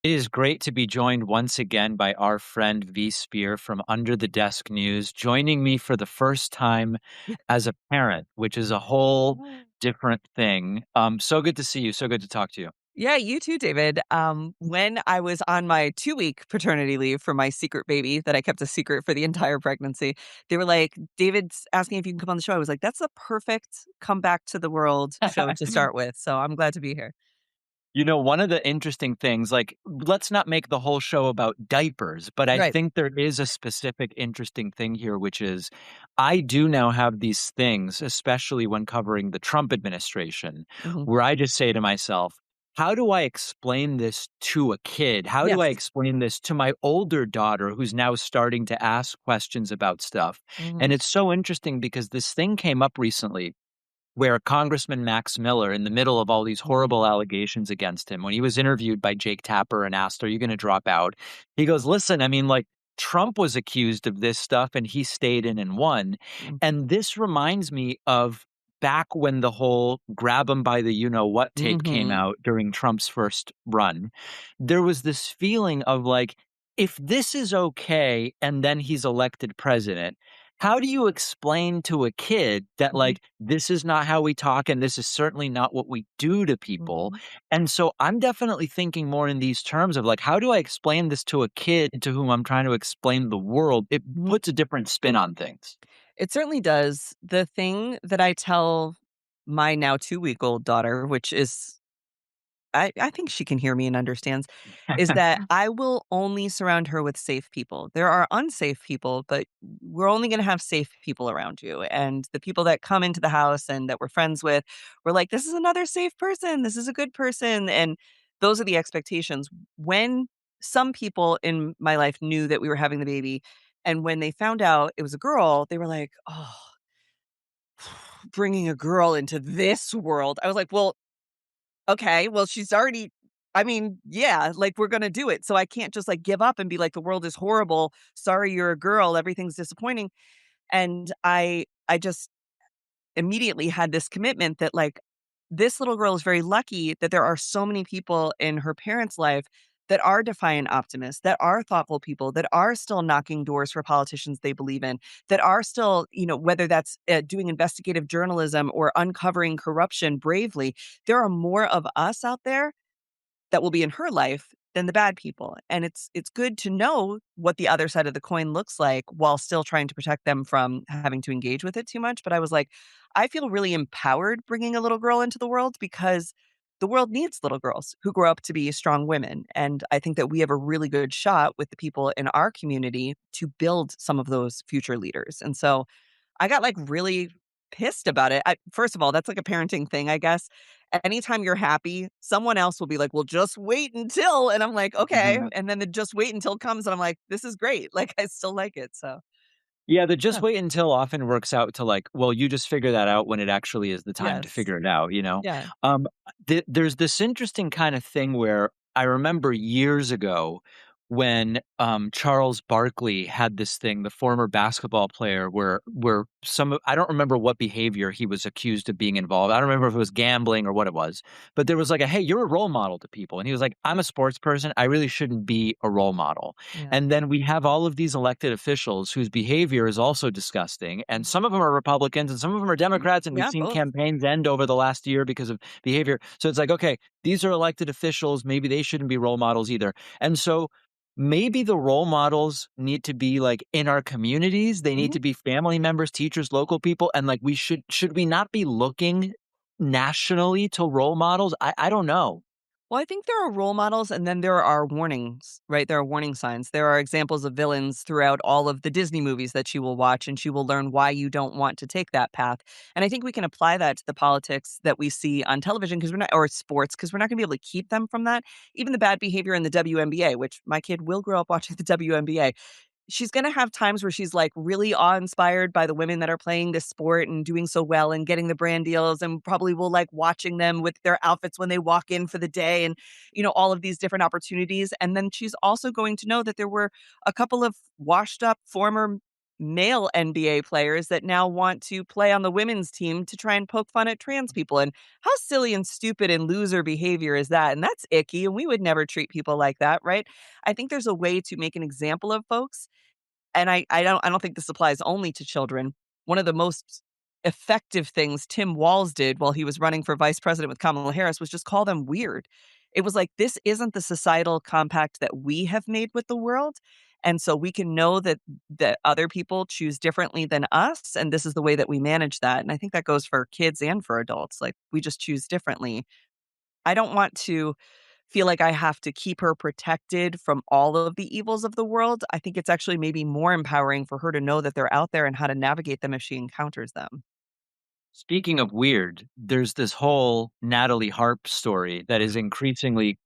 It is great to be joined once again by our friend V. Spear from Under the Desk News, joining me for the first time as a parent, which is a whole different thing. So good to see you. So good to talk to you. Yeah, you too, David. When I was on my 2-week paternity leave for my secret baby that I kept a secret for the entire pregnancy, they were like, David's asking if you can come on the show. I was like, that's a perfect come back to the world show to start with. So I'm glad to be here. One of the interesting things, like, let's not make the whole show about diapers, but I Right. think there is a specific interesting thing here, which is I do now have these things, especially when covering the Trump administration, Hmm. where I just say to myself, how do I explain this to a kid? How do I Yes. explain this to my older daughter who's now starting to ask questions about stuff? Hmm. And it's so interesting because this thing came up recently where Congressman Max Miller, in the middle of all these horrible allegations against him, when he was interviewed by Jake Tapper and asked, "Are you going to drop out?" He goes, "Listen, I mean, like, Trump was accused of this stuff and he stayed in and won." And this reminds me of back when the whole grab him by the you know what tape came Hmm. out during Trump's first run. There was this feeling of like, if this is okay and then he's elected president, how do you explain to a kid that, Hmm. like, this is not how we talk and this is certainly not what we do to people? Hmm. And so I'm definitely thinking more in these terms of, like, how do I explain this to a kid to whom I'm trying to explain the world? It puts a different spin on things. It certainly does. The thing that I tell my now 2-week-old daughter, which is I think she can hear me and understands, is that I will only surround her with safe people. There are unsafe people, but we're only gonna have safe people around you, and the people that come into the house and that we're friends with, we're like, "This is another safe person, this is a good person," and those are the expectations. When some people in my life knew that we were having the baby, and when they found out it was a girl, they were like, "Oh, bringing a girl into this world." I was like, "Well, okay, well, she's already I mean, yeah, like, we're gonna do it, so I can't just, like, give up and be like, "The world is horrible. Sorry, you're a girl. Everything's disappointing." And I just immediately had this commitment that, like, this little girl is very lucky that there are so many people in her parents' life that are defiant optimists, that are thoughtful people, that are still knocking doors for politicians they believe in, that are still, whether that's doing investigative journalism or uncovering corruption bravely, there are more of us out there that will be in her life than the bad people. And it's good to know what the other side of the coin looks like while still trying to protect them from having to engage with it too much. But I was like, I feel really empowered bringing a little girl into the world because the world needs little girls who grow up to be strong women. And I think that we have a really good shot with the people in our community to build some of those future leaders. And so I got, like, really pissed about it. First of all, that's like a parenting thing, I guess. Anytime you're happy, someone else will be like, "Well, just wait until," and I'm like, "Okay," and then the "just wait until" comes, and I'm like, "This is great." Like, I still like it, so Yeah, the just yeah. wait until often works out to like, well, you just figure that out when it actually is the time to Yes. figure it out, you know? Yeah. Um, there's this interesting kind of thing where I remember years ago when Charles Barkley had this thing, the former basketball player, where I don't remember what behavior he was accused of being involved. I don't remember if it was gambling or what it was, but there was like a, hey, you're a role model to people. And he was like, I'm a sports person. I really shouldn't be a role model. Yeah. And then we have all of these elected officials whose behavior is also disgusting. And Mhm. some of them are Republicans and some of them are Democrats. And we've Yeah, seen both. campaigns end over the last year because of behavior. So it's like, okay, these are elected officials. Maybe they shouldn't be role models either. And so maybe the role models need to be like in our communities. They need Mhm. to be family members, teachers, local people. And like should we not be looking nationally to role models? I don't know. Well, I think there are role models and then there are warnings, right? There are warning signs. There are examples of villains throughout all of the Disney movies that she will watch, and she will learn why you don't want to take that path. And I think we can apply that to the politics that we see on television because we're not, or sports, because we're not going to be able to keep them from that. Even the bad behavior in the WNBA, which my kid will grow up watching the WNBA. She's gonna have times where she's, like, really awe-inspired by the women that are playing this sport and doing so well and getting the brand deals and probably will like watching them with their outfits when they walk in for the day and, all of these different opportunities, and then she's also going to know that there were a couple of washed up former male NBA players that now want to play on the women's team to try and poke fun at trans people, and how silly and stupid and loser behavior is that? And that's icky, and we would never treat people like that, right? I think there's a way to make an example of folks, and I don't think this applies only to children. One of the most effective things Tim Walz did while he was running for vice president with Kamala Harris was just call them weird. It was like, this isn't the societal compact that we have made with the world. And so we can know that other people choose differently than us. And this is the way that we manage that. And I think that goes for kids and for adults. Like we just choose differently. I don't want to feel like I have to keep her protected from all of the evils of the world. I think it's actually maybe more empowering for her to know that they're out there and how to navigate them if she encounters them. Speaking of weird, there's this whole Natalie Harp story that is increasingly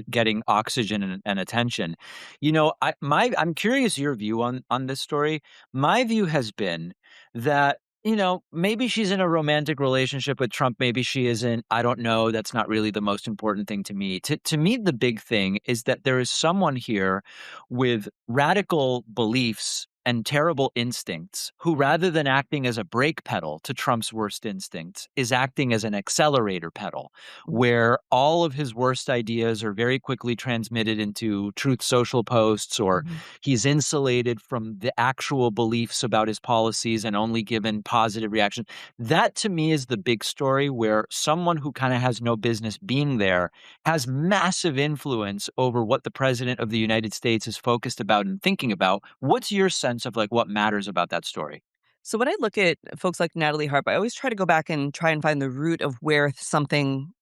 getting oxygen and attention. I'm curious your view on this story. My view has been that maybe she's in a romantic relationship with Trump, maybe she isn't. I don't know. That's not really the most important thing to me. To me, the big thing is that there is someone here with radical beliefs and terrible instincts who, rather than acting as a brake pedal to Trump's worst instincts, is acting as an accelerator pedal, where all of his worst ideas are very quickly transmitted into Truth Social posts, or Mhm. he's insulated from the actual beliefs about his policies and only given positive reaction. That to me is the big story, where someone who kind of has no business being there has massive influence over what the president of the United States is focused about and thinking about. What's your sense of like what matters about that story? So when I look at folks like Natalie Harp, I always try to go back and try and find the root of where something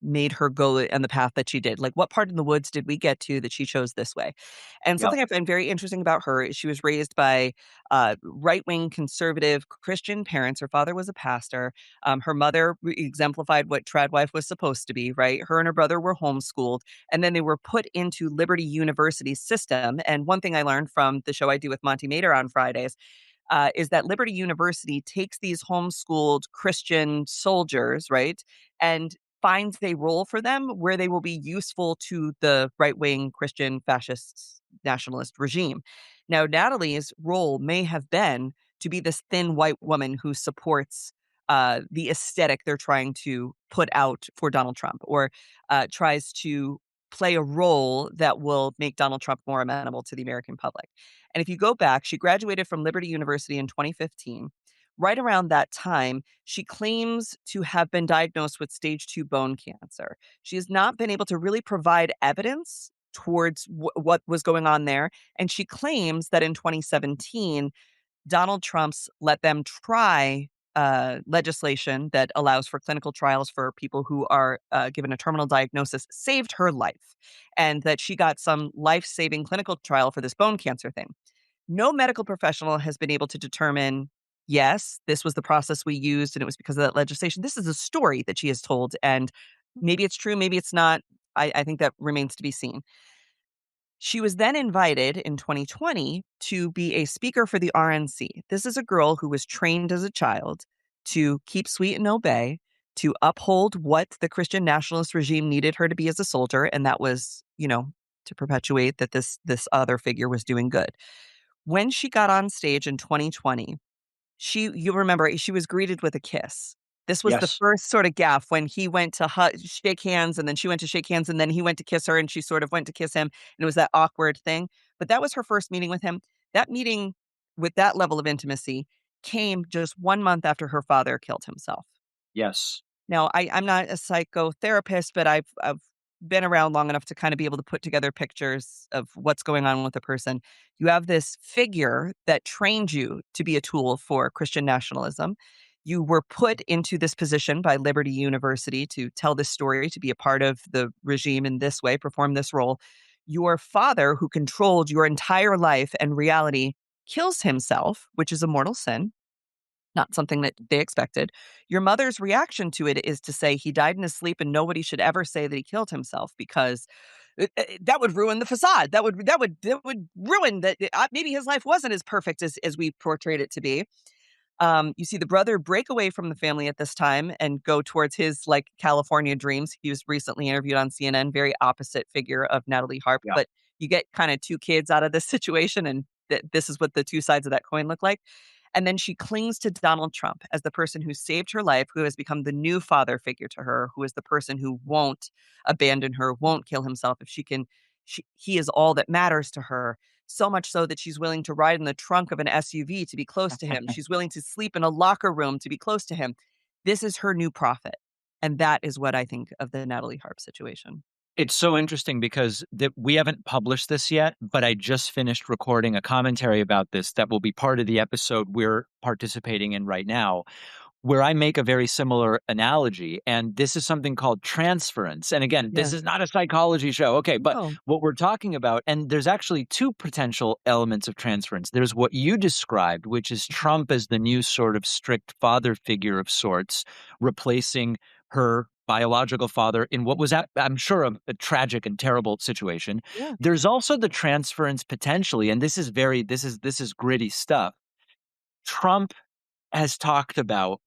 made her go on the path that she did. Like, what part in the woods did we get to that she chose this way? And Yep. something I find very interesting about her is she was raised by right wing conservative Christian parents. Her father was a pastor. Her mother exemplified what trad wife was supposed to be, right? Her and her brother were homeschooled, and then they were put into Liberty University's system. And one thing I learned from the show I do with Monty Mader on Fridays is that Liberty University takes these homeschooled Christian soldiers, right, and finds a role for them where they will be useful to the right wing Christian fascist nationalist regime. Now, Natalie's role may have been to be this thin white woman who supports the aesthetic they're trying to put out for Donald Trump, or tries to play a role that will make Donald Trump more amenable to the American public. And if you go back, she graduated from Liberty University in 2015. Right around that time, she claims to have been diagnosed with stage 2 bone cancer. She has not been able to really provide evidence towards what was going on there. And she claims that in 2017, Donald Trump's let them try legislation that allows for clinical trials for people who are given a terminal diagnosis saved her life, and that she got some life saving clinical trial for this bone cancer thing. No medical professional has been able to determine, yes, this was the process we used and it was because of that legislation. This is a story that she has told, and maybe it's true, maybe it's not. I think that remains to be seen. She was then invited in 2020 to be a speaker for the RNC. This is a girl who was trained as a child to keep sweet and obey, to uphold what the Christian nationalist regime needed her to be as a soldier, and that was, to perpetuate that this other figure was doing good. When she got on stage in 2020, you remember, she was greeted with a kiss. This was the Yes. first sort of gaffe when he went to shake hands, and then she went to shake hands, and then he went to kiss her, and she sort of went to kiss him, and it was that awkward thing. But that was her first meeting with him. That meeting with that level of intimacy came just 1 month after her father killed himself. Yes. Now, I'm not a psychotherapist, but I've been around long enough to kind of be able to put together pictures of what's going on with a person. You have this figure that trained you to be a tool for Christian nationalism. You were put into this position by Liberty University to tell this story, to be a part of the regime in this way, perform this role. Your father, who controlled your entire life and reality, kills himself, which is a mortal sin, not something that they expected. Your mother's reaction to it is to say he died in his sleep and nobody should ever say that he killed himself because that would ruin the facade. That would ruin that. Maybe his life wasn't as perfect as we portrayed it to be. You see the brother break away from the family at this time and go towards his like California dreams. He was recently interviewed on CNN, very opposite figure of Natalie Harp, Yeah. but you get kind of two kids out of this situation, and that this is what the 2 sides of that coin look like. And then she clings to Donald Trump as the person who saved her life, who has become the new father figure to her, who is the person who won't abandon her, won't kill himself if she can. He is all that matters to her. So much so that she's willing to ride in the trunk of an SUV to be close to him. She's willing to sleep in a locker room to be close to him. This is her new prophet. And that is what I think of the Natalie Harp situation. It's so interesting because we haven't published this yet, but I just finished recording a commentary about this that will be part of the episode we're participating in right now, where I make a very similar analogy. And this is something called transference. And again, this Yeah. is not a psychology show. Okay. But No. what we're talking about, and there's actually two potential elements of transference. There's what you described, which is Mhm. Trump as the new sort of strict father figure of sorts, replacing her biological father in what was, I'm sure, a tragic and terrible situation. Yeah. There's also the transference potentially, and this is gritty stuff. Trump has talked about,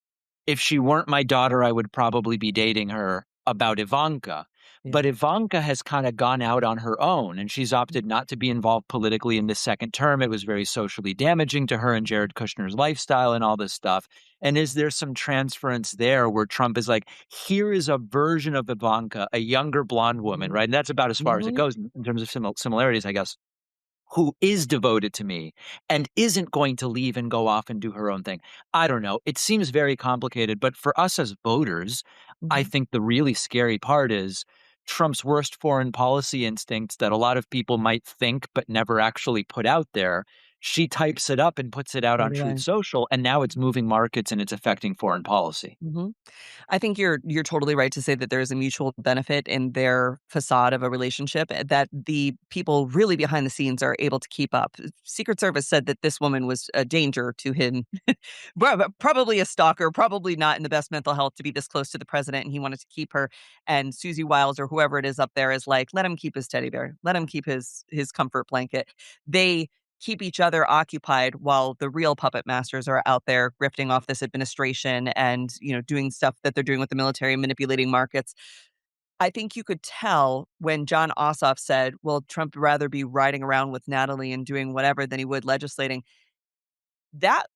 if she weren't my daughter, I would probably be dating her, about Ivanka. Yeah. But Ivanka has kind of gone out on her own, and she's opted Mhm. not to be involved politically in this second term. It was very socially damaging to her and Jared Kushner's lifestyle and all this stuff. And is there some transference there where Trump is like, here is a version of Ivanka, a younger blonde woman, Mhm. right? And that's about as far as it Mhm. goes in terms of similarities, I guess, who is devoted to me and isn't going to leave and go off and do her own thing. I don't know. It seems very complicated, but for us as voters, I Mhm. think the really scary part is Trump's worst foreign policy instincts that a lot of people might think but never actually put out there. She types it up and puts it out So on do Truth I. Social, and now it's moving markets and it's affecting foreign policy. Mhm. I think you're totally right to say that there is a mutual benefit in their facade of a relationship, that the people really behind the scenes are able to keep up. Secret Service said that this woman was a danger to him. Probably a stalker, probably not in the best mental health to be this close to the president, and he wanted to keep her. And Susie Wiles or whoever it is up there is like, let him keep his teddy bear, let him keep his comfort blanket. They keep each other occupied while the real puppet masters are out there grifting off this administration and, doing stuff that they're doing with the military, manipulating markets. I think you could tell when John Ossoff said, well, Trump would rather be riding around with Natalie and doing whatever than he would legislating. That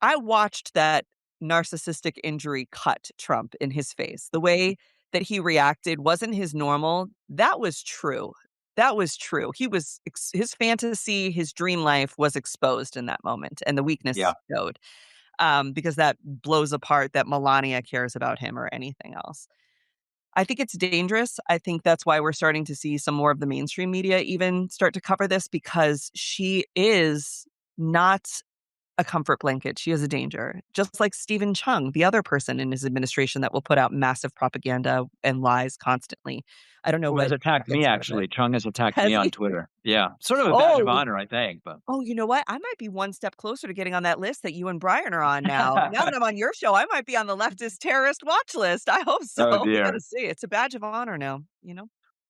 I watched that narcissistic injury cut Trump in his face. The way that he reacted wasn't his normal. That was true. That was true. His fantasy, his dream life was exposed in that moment, and the Yeah. weakness showed, because that blows apart that Melania cares about him or anything else. I think it's dangerous. I think that's why we're starting to see some more of the mainstream media even start to cover this, because she is not a comfort blanket. She is a danger. Just like Stephen Chung, the other person in his administration that will put out massive propaganda and lies constantly. I don't know Who has what attacked me, gets out of it. actually. Chung has attacked me Has on he? Twitter. Yeah. Sort of a badge of Oh, honor, I think. But you know what? I might be one step closer to getting on that list that you and Brian are on now. Now that I'm on your show, I might be on the leftist terrorist watch list. I hope so. oh, We gotta dear. see. It's a badge of honor now.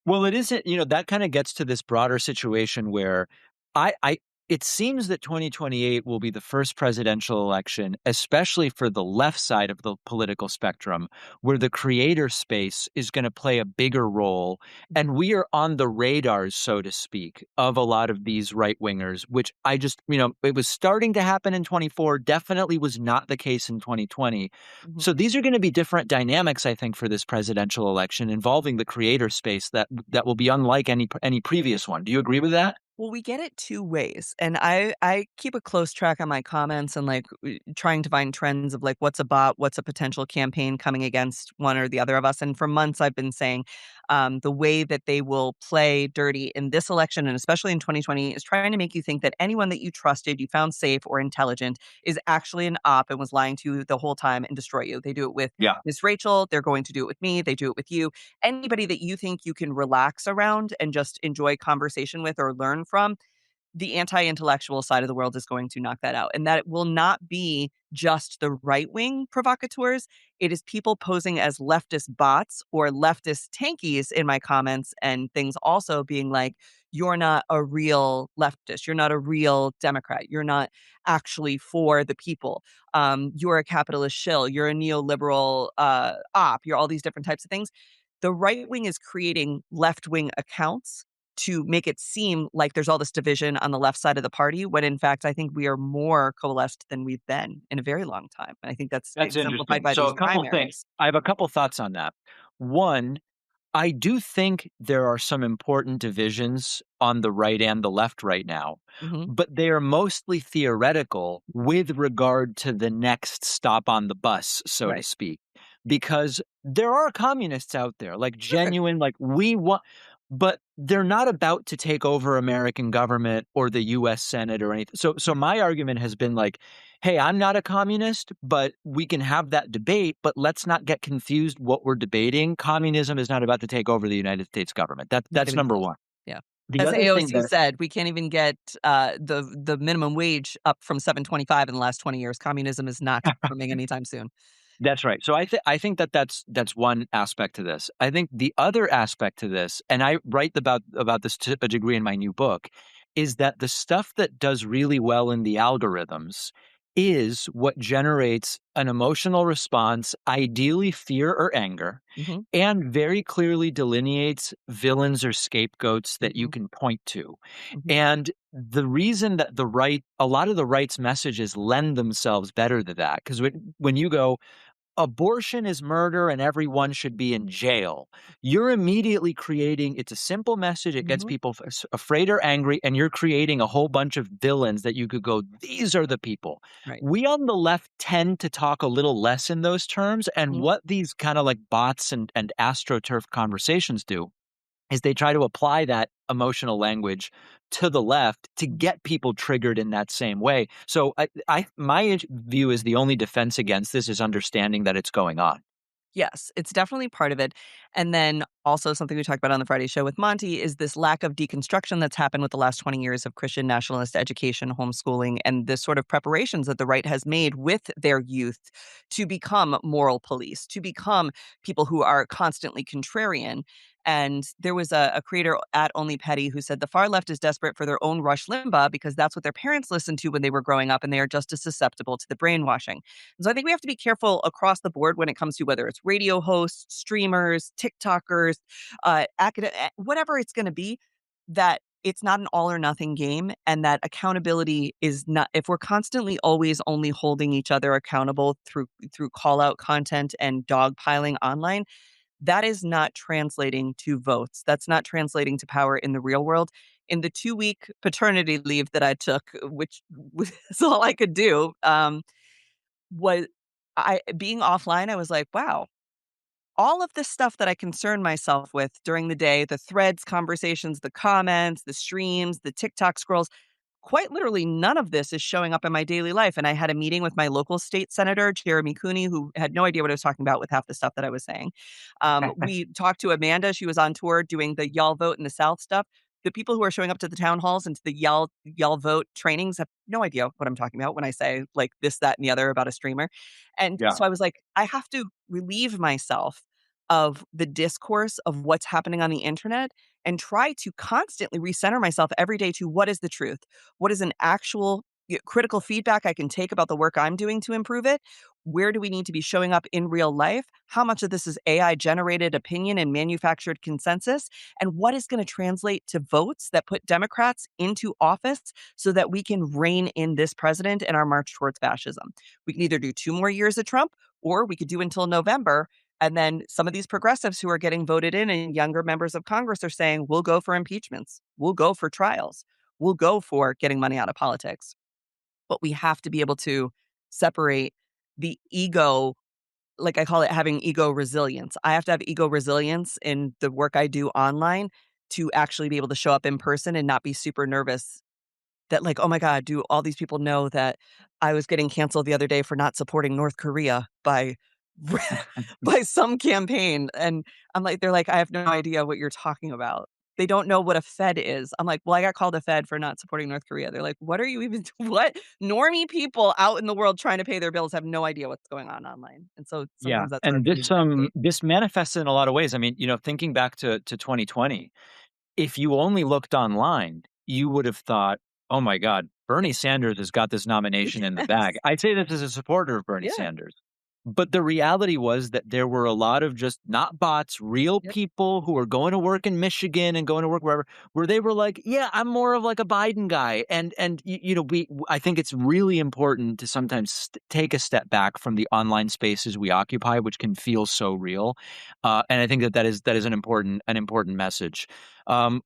Well, it isn't, that kind of gets to this broader situation where I it seems that 2028 will be the first presidential election, especially for the left side of the political spectrum, where the creator space is going to play a bigger role. And we are on the radars, so to speak, of a lot of these right wingers, which I just, it was starting to happen in 24, definitely was not the case in 2020. Mhm. So these are going to be different dynamics, I think, for this presidential election involving the creator space that will be unlike any previous one. Do you agree with that? Well, we get it 2 ways, and I keep a close track on my comments and, like, trying to find trends of, like, what's a bot, what's a potential campaign coming against one or the other of us, and for months, I've been saying, the way that they will play dirty in this election, and especially in 2020, is trying to make you think that anyone that you trusted, you found safe or intelligent, is actually an op and was lying to you the whole time and destroy you. They do it with Yeah. Miss Rachel, they're going to do it with me, they do it with you. Anybody that you think you can relax around and just enjoy conversation with or learn from, the anti-intellectual side of the world is going to knock that out. And that it will not be just the right-wing provocateurs. It is people posing as leftist bots or leftist tankies in my comments, and things also being like, you're not a real leftist. You're not a real Democrat. You're not actually for the people. You're a capitalist shill. You're a neoliberal op. You're all these different types of things. The right wing is creating left wing accounts to make it seem like there's all this division on the left side of the party, when in fact, I think we are more coalesced than we've been in a very long time. And I think that's That's exemplified interesting. by So these a couple things. primaries. I have a couple thoughts on that. One, I do think there are some important divisions on the right and the left right now, Mhm. but they are mostly theoretical with regard to the next stop on the bus, so to Right. speak. Because there are communists out there, like Sure. genuine, like we want, but they're not about to take over American government or the US Senate or anything. So my argument has been like, hey, I'm not a communist, but we can have that debate, but let's not get confused what we're debating. Communism is not about to take over the United States government. Not That's even number close. one. Yeah. The As other thing AOC that said, we can't even get, the minimum wage up from 7.25 in the last 20 years. Communism is not coming anytime soon. That's right. So I think that that's one aspect to this. I think the other aspect to this, and I write about this to a degree in my new book, is that the stuff that does really well in the algorithms is what generates an emotional response, ideally fear or anger, Mhm, and very clearly delineates villains or scapegoats that you mhm, can point to. mhm, And the reason that a lot of the right's messages lend themselves better to that, because when you go, abortion is murder and everyone should be in jail. You're immediately creating, it's a simple message. It gets mhm. people afraid or angry, and you're creating a whole bunch of villains that you could go, these are the people. Right. We on the left tend to talk a little less in those terms. And Mhm, what these kind of like bots and astroturf conversations do is they try to apply that emotional language to the left to mhm. get people triggered in that same way. So my view is the only defense against this is understanding that it's going on. Yes, it's definitely part of it. And then also something we talked about on the Friday show with Monty is this lack of deconstruction that's happened with the last 20 years of Christian nationalist education, homeschooling, and this sort of preparations that the right has made with their youth to become moral police, to become people who are constantly contrarian. And there was a creator at Only Petty who said the far left is desperate for their own Rush Limbaugh because that's what their parents listened to when they were growing up, and they are just as susceptible to the brainwashing. So I think we have to be careful across the board when it comes to whether it's radio hosts, streamers, TikTokers, whatever it's going to be, that it's not an all or nothing game, and that accountability is not, if we're constantly always only holding each other accountable through call out content and dogpiling online, that is not translating to votes. That's not translating to power in the real world. In the 2-week paternity leave that I took, which was all I could do, was I being offline, I was like, "Wow, all of this stuff that I concern myself with during the day, the threads, conversations, the comments, the streams, the TikTok scrolls, quite literally none of this is showing up in my daily life." And I had a meeting with my local state senator, Jeremy Cooney, who had no idea what I was talking about with half the stuff that I was saying. We talked to Amanda. She was on tour doing the Y'all Vote in the South stuff. The people who are showing up to the town halls and to the Y'all Vote trainings have no idea what I'm talking about when I say like this, that, and the other about a streamer. And Yeah. so I was like, I have to relieve myself of the discourse of what's happening on the internet and try to constantly recenter myself every day to what is the truth? What is an actual critical feedback I can take about the work I'm doing to improve it? Where do we need to be showing up in real life? How much of this is AI generated opinion and manufactured consensus? And what is going to translate to votes that put Democrats into office so that we can rein in this president and our march towards fascism? We can either do 2 more years of Trump, or we could do until November. And then some of these progressives who are getting voted in and younger members of Congress are saying, we'll go for impeachments. We'll go for trials. We'll go for getting money out of politics. But we have to be able to separate the ego, like I call it having ego resilience. I have to have ego resilience in the work I do online to actually be able to show up in person and not be super nervous that like, "Oh my god, do all these people know that I was getting canceled the other day for not supporting North Korea by by some campaign?" And I'm like, they're like, "I have no idea what you're talking about." They don't know what a Fed is. I'm like, "Well, I got called a Fed for not supporting North Korea." They're like, "What are you even what?" Normie people out in the world trying to pay their bills have no idea what's going on online. And so Yeah, sometimes that's hard and for me to navigate. this manifests in a lot of ways. I mean, thinking back to 2020, if you only looked online, you would have thought, "Oh my god, Bernie Sanders has got this nomination in the bag." Yes. I'd say this as a supporter of Bernie Yeah. Sanders. But the reality was that there were a lot of just not bots, real Yep. people who were going to work in Michigan and going to work wherever, where they were like, "Yeah, I'm more of like a Biden guy." And you know, I think it's really important to sometimes take a step back from the online spaces we occupy, which can feel so real. And I think that that is an important message.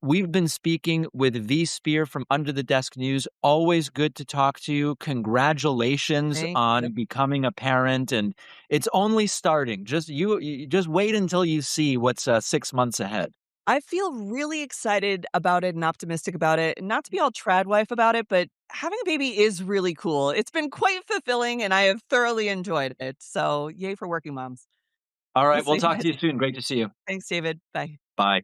We've been speaking with V Spear from Under the Desk News. Always good to talk to you. Congratulations Thank you. on becoming a parent, and it's only starting. Just you just wait until you see what's 6 months ahead. I feel really excited about it and optimistic about it, and not to be all trad wife about it, but having a baby is really cool. It's been quite fulfilling, and I have thoroughly enjoyed it. So, yay for working moms. All We'll right, we'll see you talk guys. to you soon. Great to see you. Thanks, David. Bye. Bye.